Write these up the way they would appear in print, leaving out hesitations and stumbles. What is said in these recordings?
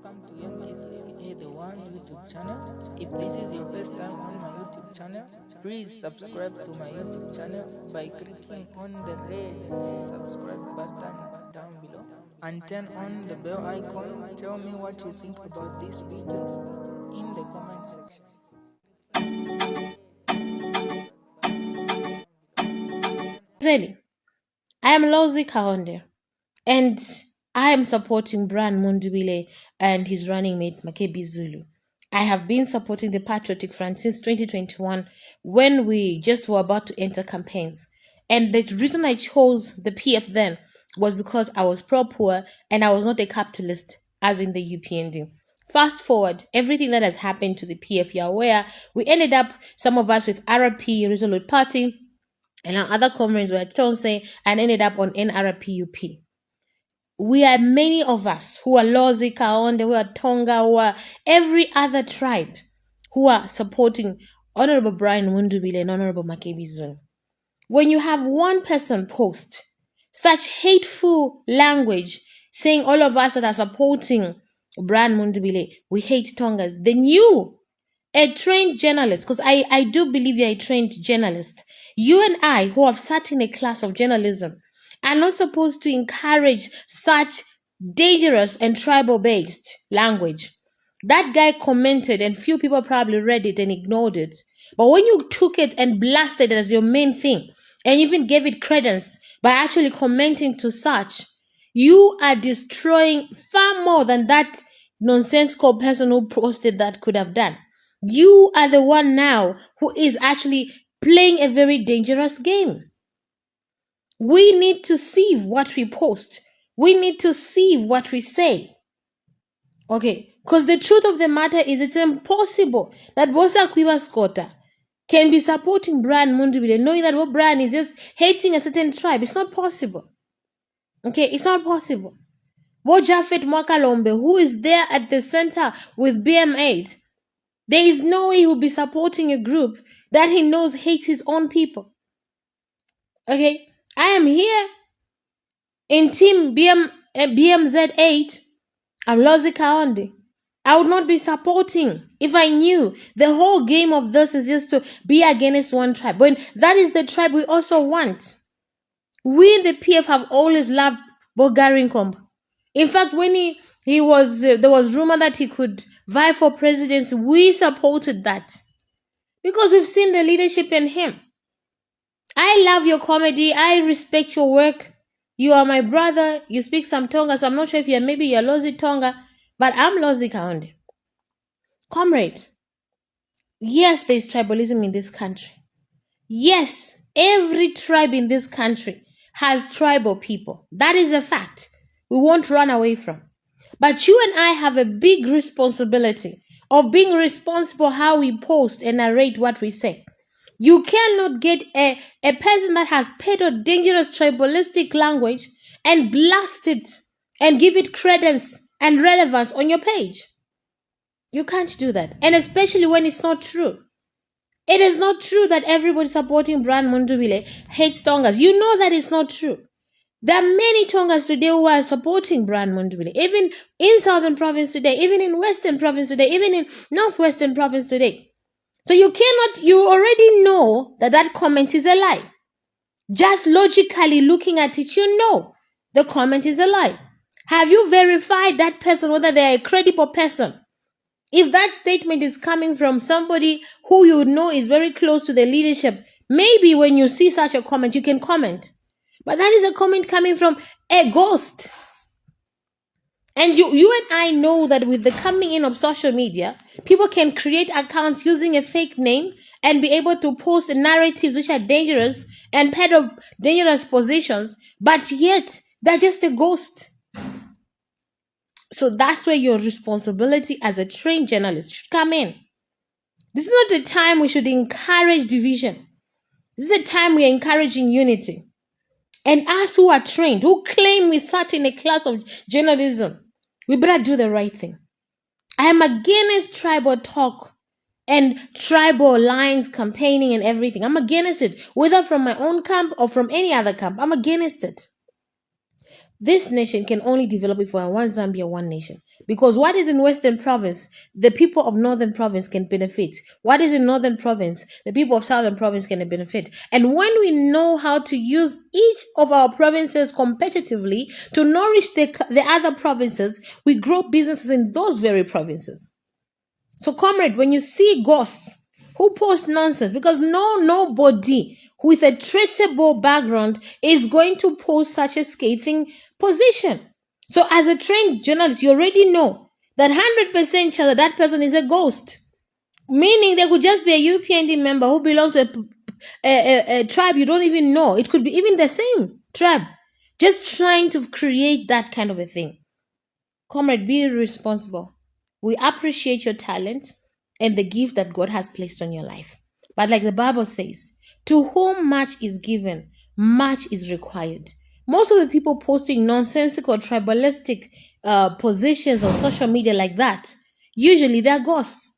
welcome to Young Kizzy, the one YouTube channel. If this is your first time on my YouTube channel, please subscribe to my YouTube channel by clicking on the red subscribe button down below and turn on the bell icon. Tell me what you think about this video in the comment section. Zeli, I am Lozi Kaonde, and I am supporting Brian Mundubile and his running mate Makebi Zulu. I have been supporting the Patriotic Front since 2021 when we just were about to enter campaigns. And the reason I chose the PF then was because I was pro-poor and I was not a capitalist, as in the UPND. Fast forward, everything that has happened to the PF, you're aware, we ended up, some of us with RP, Resolute Party, and our other comrades were Tonse and ended up on NRPUP. We are many of us who are Lozi, Kaonde, who are Tonga, who are every other tribe who are supporting Honorable Brian Mundubile and Honorable Makebi Zulu. When you have one person post such hateful language saying all of us that are supporting Brian Mundubile, we hate Tongas, then you, a trained journalist, because I do believe you're a trained journalist, you and I, who have sat in a class of journalism, are not supposed to encourage such dangerous and tribal-based language. That guy commented and few people probably read it and ignored it. But when you took it and blasted it as your main thing and even gave it credence by actually commenting to such, you are destroying far more than that nonsensical person who posted that could have done. You are the one now who is actually playing a very dangerous game. We need to sieve what we post. We need to sieve what we say. Okay, because the truth of the matter is it's impossible that Bosa Kwiba Skota can be supporting Brian Mundubile knowing that what Brian is just hating a certain tribe. It's not possible. Okay, it's not possible. Bo Jafet Mwakalombe, who is there at the center with BM8, there is no way he will be supporting a group that he knows hates his own people. Okay, I am here in team BMZ8. I'm Lozi Kaonde. I would not be supporting if I knew the whole game of this is just to be against one tribe. When that is the tribe we also want. We, the PF, have always loved Bogarinkomb. In fact, when he was, there was rumor that he could vie for presidency, we supported that. Because we've seen the leadership in him. I love your comedy. I respect your work. You are my brother. You speak some Tonga, so I'm not sure if you're Lozi Tonga, but I'm Lozi Kaonde. Comrade, yes, there's tribalism in this country. Yes, every tribe in this country has tribal people. That is a fact we won't run away from. But you and I have a big responsibility of being responsible how we post and narrate what we say. You cannot get a person that has peddled dangerous tribalistic language and blast it and give it credence and relevance on your page. You can't do that. And especially when it's not true. It is not true that everybody supporting Brian Mundubile hates Tongas. You know that it's not true. There are many Tongas today who are supporting Brian Mundubile, even in Southern Province today, even in Western Province today, even in Northwestern Province today. So you already know that comment is a lie. Just logically looking at it, you know the comment is a lie. Have you verified that person, whether they are a credible person? If that statement is coming from somebody who you know is very close to the leadership, maybe when you see such a comment, you can comment. But that is a comment coming from a ghost. And you and I know that with the coming in of social media, people can create accounts using a fake name and be able to post narratives which are dangerous and peddle dangerous positions, but yet they're just a ghost. So that's where your responsibility as a trained journalist should come in. This is not the time we should encourage division. This is the time we are encouraging unity. And us who are trained, who claim we sat in a class of journalism, we better do the right thing. I am against tribal talk and tribal lines, campaigning and everything. I'm against it, whether from my own camp or from any other camp. I'm against it. This nation can only develop if we're one Zambia, one nation. Because what is in Western Province, the people of Northern Province can benefit. What is in Northern Province, the people of Southern Province can benefit. And when we know how to use each of our provinces competitively to nourish the other provinces, we grow businesses in those very provinces. So, comrade, when you see ghosts who post nonsense, because nobody with a traceable background is going to post such a scathing position. So, as a trained journalist, you already know that 100% sure that person is a ghost. Meaning, there could just be a UPND member who belongs to a tribe you don't even know. It could be even the same tribe, just trying to create that kind of a thing. Comrade, be responsible. We appreciate your talent and the gift that God has placed on your life. But like the Bible says, to whom much is given, much is required. Most of the people posting nonsensical, tribalistic positions on social media like that, usually they're ghosts.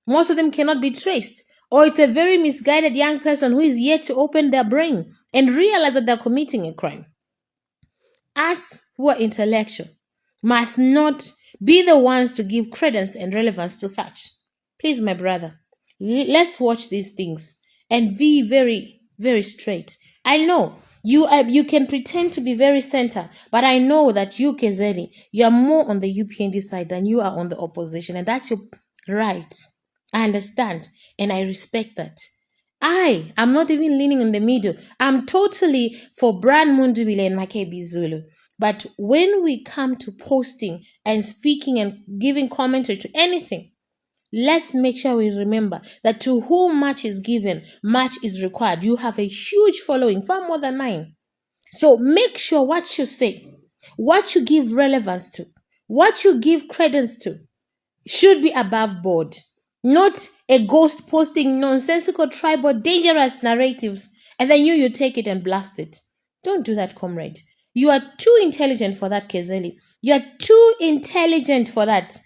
Most of them cannot be traced. Or it's a very misguided young person who is yet to open their brain and realize that they're committing a crime. Us who are intellectual must not be the ones to give credence and relevance to such. Please, my brother, let's watch these things and be very, very straight. I know you can pretend to be very center, but I know that you, Kezeli, you are more on the UPND side than you are on the opposition, and that's your right. I understand and I respect that. I'm not even leaning in the middle. I'm totally for Brand Mundubile and Makebi Zulu. But when we come to posting and speaking and giving commentary to anything, let's make sure we remember that to whom much is given, much is required. You have a huge following, far more than mine. So make sure what you say, what you give relevance to, what you give credence to, should be above board. Not a ghost posting nonsensical, tribal, dangerous narratives, and then you take it and blast it. Don't do that, comrade. You are too intelligent for that, Kezeli. You are too intelligent for that.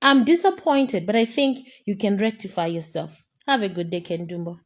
I'm disappointed, but I think you can rectify yourself. Have a good day, Ken Dumbo.